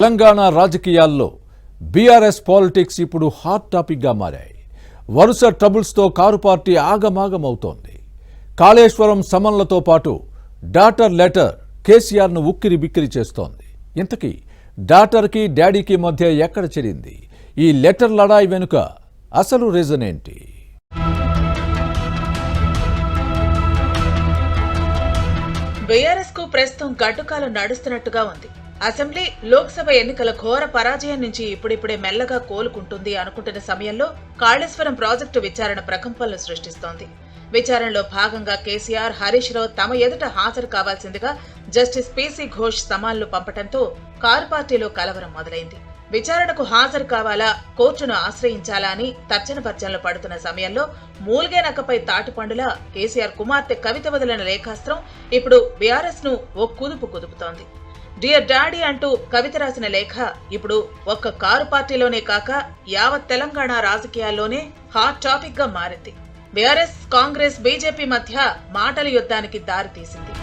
తెలంగాణ రాజకీయాల్లో BRS politics ఇప్పుడు hot టాపిక్గా మారాయి. వరుస ట్రబుల్స్తో కారు పార్టీ ఆగమాగమవుతోంది. కాళేశ్వరం సమన్లతో పాటు డాటర్ లెటర్ కేసీఆర్ను ఉక్కిరి బిక్కిరి చేస్తోంది. ఇంతకీ డాటర్కి డాడీకి మధ్య ఎక్కడ చెరింది? ఈ లెటర్ లడాయి వెనుక అసలు రీజన్ ఏంటి? బీఆర్ఎస్ కు ప్రస్తుతం గడ్డుకాలం నడుస్తున్నట్టుగా ఉంది. అసెంబ్లీ, లోక్సభ ఎన్నికల ఘోర పరాజయం నుంచి ఇప్పుడిప్పుడే మెల్లగా కోలుకుంటుంది అనుకుంటున్న సమయంలో కాళేశ్వరం ప్రాజెక్టు విచారణ ప్రకంపనలు సృష్టిస్తోంది. విచారణలో భాగంగా కేసీఆర్, హరీష్ రావు తమ ఎదుట హాజరు కావాల్సిందిగా జస్టిస్ పీసీ ఘోష్ సమన్లు పంపడంతో కారు పార్టీలో కలవరం మొదలైంది. విచారణకు హాజరు కావాలా, కోర్టును ఆశ్రయించాలా అని తర్జన భర్జనలు పడుతున్న సమయంలో మూల్గే నక్కపై తాటిపండులా కేసీఆర్ కుమార్తె కవిత వదిలిన లేఖాస్త్రం ఇప్పుడు బీఆర్ఎస్ ను ఓ కుదుపుతోంది. డియర్ డాడీ అంటూ కవిత రాసిన లేఖ ఇప్పుడు ఒక్క కారు పార్టీలోనే కాక యావత్ తెలంగాణ రాజకీయాల్లోనే హాట్ టాపిక్ గా మారింది. బీఆర్ఎస్, కాంగ్రెస్, బీజేపీ మధ్య మాటల యుద్ధానికి దారితీసింది.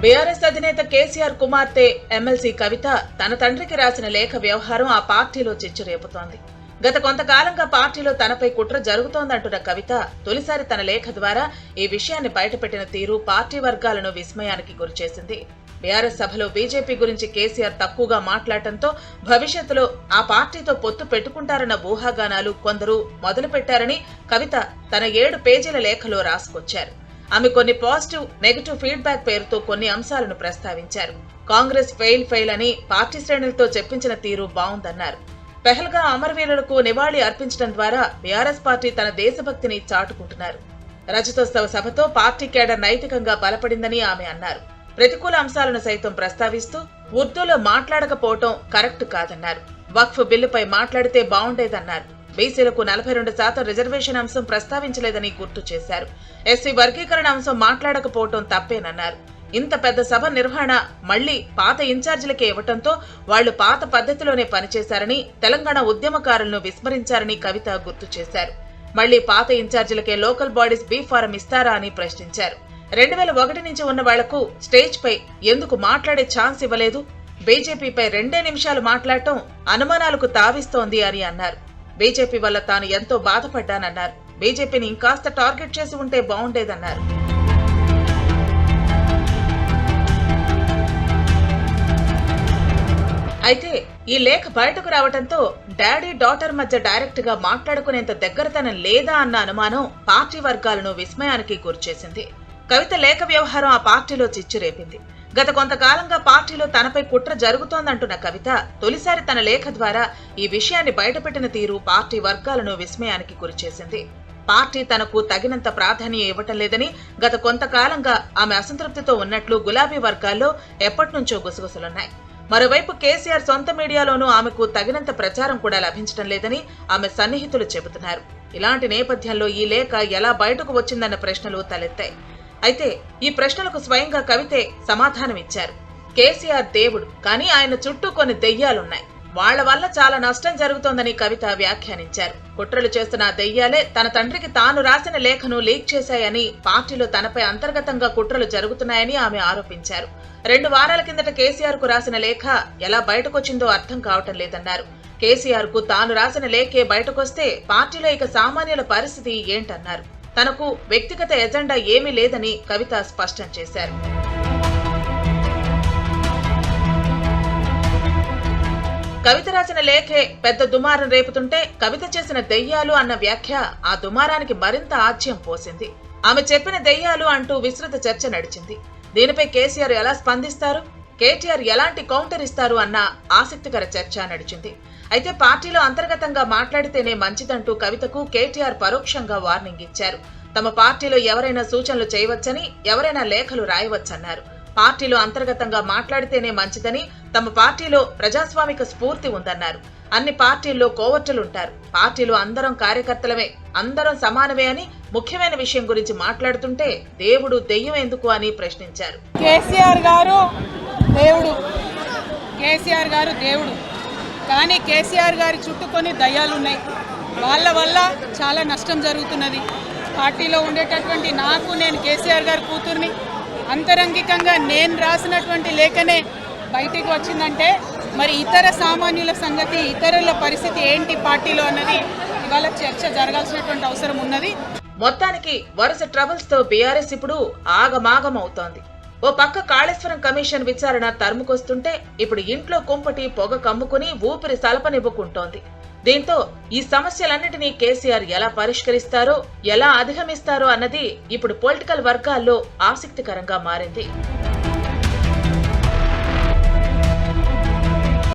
బీఆర్ఎస్ అధినేత కేసీఆర్ కుమార్తె ఎమ్మెల్సీ కవిత తన తండ్రికి రాసిన లేఖ వ్యవహారం ఆ పార్టీలో చిచ్చు రేపుతోంది. గత కొంతకాలంగా పార్టీలో తనపై కుట్ర జరుగుతోందంటున్న కవిత తొలిసారి తన లేఖ ద్వారా ఈ విషయాన్ని బయటపెట్టిన తీరు పార్టీ వర్గాలను విస్మయానికి గురిచేసింది. బీఆర్ఎస్ సభలో బీజేపీ గురించి కేసీఆర్ తక్కువగా మాట్లాడటంతో భవిష్యత్తులో ఆ పార్టీతో పొత్తు పెట్టుకుంటారన్న ఊహాగానాలు కొందరు మొదలుపెట్టారని కవిత తన 7 పేజీల లేఖలో రాసుకొచ్చారు. ఆమె కొన్ని పాజిటివ్, నెగటివ్ ఫీడ్బ్యాక్ పేరుతో కొన్ని అంశాలను ప్రస్తావించారు. కాంగ్రెస్ ఫెయిల్ అని పార్టీ శ్రేణులతో చెప్పించిన తీరు బావుందన్నారు. పెహల్గా అమరవీరులకు నివాళి అర్పించడం ద్వారా బీఆర్ఎస్ పార్టీ తన దేశభక్తిని చాటుకుంటున్నారు. రజతోత్సవ సభతో పార్టీ కేడర్ నైతికంగా బలపడిందని ఆమె అన్నారు. ప్రతికూల అంశాలను సైతం ప్రస్తావిస్తూ ఉర్దూలో మాట్లాడకపోవటం కరెక్ట్ కాదన్నారు. వక్ఫ్ బిల్లుపై మాట్లాడితే బాగుండేదన్నారు. బీసీలకు 42% రిజర్వేషన్ అంశం ప్రస్తావించలేదని గుర్తు చేశారు. ఎస్సీ వర్గీకరణ అంశం మాట్లాడకపోవటం తప్పేనన్నారు. ఇంత పెద్ద సభ నిర్వహణ మళ్లీ పాత ఇన్ఛార్జీలకే ఇవ్వటంతో వాళ్లు పాత పద్ధతిలోనే పనిచేశారని, తెలంగాణ ఉద్యమకారులను విస్మరించారని కవిత గుర్తు చేశారు. మళ్లీ పాత ఇన్ఛార్జీలకే లోకల్ బాడీస్ బీ ఫారం ఇస్తారా అని ప్రశ్నించారు. 2001 నుంచి ఉన్న వాళ్లకు స్టేజ్ పై ఎందుకు మాట్లాడే ఛాన్స్ ఇవ్వలేదు? బీజేపీపై 2 నిమిషాలు మాట్లాడటం అనుమానాలకు తావిస్తోంది అని అన్నారు. బీజేపీ వల్ల తాను ఎంతో బాధపడ్డానన్నారు. బీజేపీని ఇంకాస్త టార్గెట్ చేసి ఉంటే బాగుండేదన్నారు. అయితే ఈ లేఖ బయటకు రావడంతో డాడీ, డాటర్ మధ్య డైరెక్ట్ గా మాట్లాడుకునేంత దగ్గరతనం లేదా అన్న అనుమానం పార్టీ వర్గాలను విస్మయానికి గురిచేసింది. కవిత లేఖ వ్యవహారం ఆ పార్టీలో చిచ్చు రేపింది. గత కొంతకాలంగా పార్టీలో తనపై కుట్ర జరుగుతోందంటున్న కవిత తొలిసారి తన లేఖ ద్వారా ఈ విషయాన్ని బయటపెట్టిన తీరు పార్టీ వర్గాలను విస్మయానికి గురిచేసింది. పార్టీ తనకు తగినంత ప్రాధాన్యం ఇవ్వటం లేదని, గత కొంతకాలంగా ఆమె అసంతృప్తితో ఉన్నట్లు గులాబీ వర్గాల్లో ఎప్పటినుంచో గుసగుసలున్నాయి. మరోవైపు కేసీఆర్ సొంత మీడియాలోనూ ఆమెకు తగినంత ప్రచారం కూడా లభించడం లేదని ఆమె సన్నిహితులు చెబుతున్నారు. ఇలాంటి నేపథ్యంలో ఈ లేఖ ఎలా బయటకు వచ్చిందన్న ప్రశ్నలు తలెత్తాయి. అయితే ఈ ప్రశ్నలకు స్వయంగా కవితే సమాధానమిచ్చారు. కేసీఆర్ దేవుడు, కానీ ఆయన చుట్టూ కొన్ని దెయ్యాలున్నాయి. వాళ్ల వల్ల చాలా నష్టం జరుగుతోందని కవిత వ్యాఖ్యానించారు. కుట్రలు చేస్తున్న ఆ దెయ్యాలే తన తండ్రికి తాను రాసిన లేఖను లీక్ చేశాయని, పార్టీలో తనపై అంతర్గతంగా కుట్రలు జరుగుతున్నాయని ఆమె ఆరోపించారు. 2 వారాల కిందట కేసీఆర్ కు రాసిన లేఖ ఎలా బయటకొచ్చిందో అర్థం కావటం లేదన్నారు. కేసీఆర్ కు తాను రాసిన లేఖే బయటకొస్తే పార్టీలో ఇక సామాన్యుల పరిస్థితి ఏంటన్నారు. తనకు వ్యక్తిగత ఎజెండా ఏమీ లేదని కవిత స్పష్టం చేశారు. కవిత రాసిన లేఖే పెద్ద దుమారం రేపుతుంటే కవిత చేసిన దెయ్యాలు అన్న వ్యాఖ్య ఆ దుమారానికి మరింత ఆజ్యం పోసింది. ఆమె చెప్పిన దెయ్యాలు అంటూ విస్తృత చర్చ నడిచింది. దీనిపై కేసీఆర్ ఎలా స్పందిస్తారు, కేటీఆర్ ఎలాంటి కౌంటర్ ఇస్తారు అన్న ఆసక్తికర చర్చ నడిచింది. అయితే పార్టీలో అంతర్గతంగా మాట్లాడితేనే మంచిదంటూ కవితకు కేటీఆర్ పరోక్షంగా వార్నింగ్ ఇచ్చారు. తమ పార్టీలో ఎవరైనా సూచనలు చేయవచ్చని, ఎవరైనా లేఖలు రాయవచ్చన్నారు. పార్టీలో అంతర్గతంగా మాట్లాడితేనే మంచిదని, తమ పార్టీలో ప్రజాస్వామిక స్ఫూర్తి ఉందన్నారు. అన్ని పార్టీల్లో కోవర్టులుంటారు. పార్టీలో అందరం కార్యకర్తలమే, అందరం సమానమే అని ముఖ్యమైన విషయం గురించి మాట్లాడుతుంటే దేవుడు దెయ్యం ఎందుకు అని ప్రశ్నించారు. కేసీఆర్ గారు దేవుడు, కానీ కేసీఆర్ గారి చుట్టూ కొన్ని దయ్యాలున్నాయి. వాళ్ళ వల్ల చాలా నష్టం జరుగుతున్నది. పార్టీలో ఉండేటటువంటి నాకు, నేను కేసీఆర్ గారి కూతుర్ని, అంతరంగికంగా నేను రాసినటువంటి లేఖనే బయటికి వచ్చిందంటే మరి ఇతర సామాన్యుల సంగతి, ఇతరుల పరిస్థితి ఏంటి పార్టీలో అన్నది ఇవాళ చర్చ జరగాల్సినటువంటి అవసరం ఉన్నది. మొత్తానికి వరుస ట్రబుల్స్ తో బీఆర్ఎస్ ఇప్పుడు ఆగమాగం అవుతోంది. ఓ పక్క కాళేశ్వరం కమిషన్ విచారణ తరుముకొస్తుంటే ఇప్పుడు ఇంట్లో కుంపటి పొగ కమ్ముకుని ఊపిరి సలపనివ్వుకుంటోంది. దీంతో ఈ సమస్యలన్నిటినీ కేసీఆర్ ఎలా పరిష్కరిస్తారో, ఎలా అధిగమిస్తారో అన్నది ఇప్పుడు పొలిటికల్ వర్గాల్లో ఆసక్తికరంగా మారింది.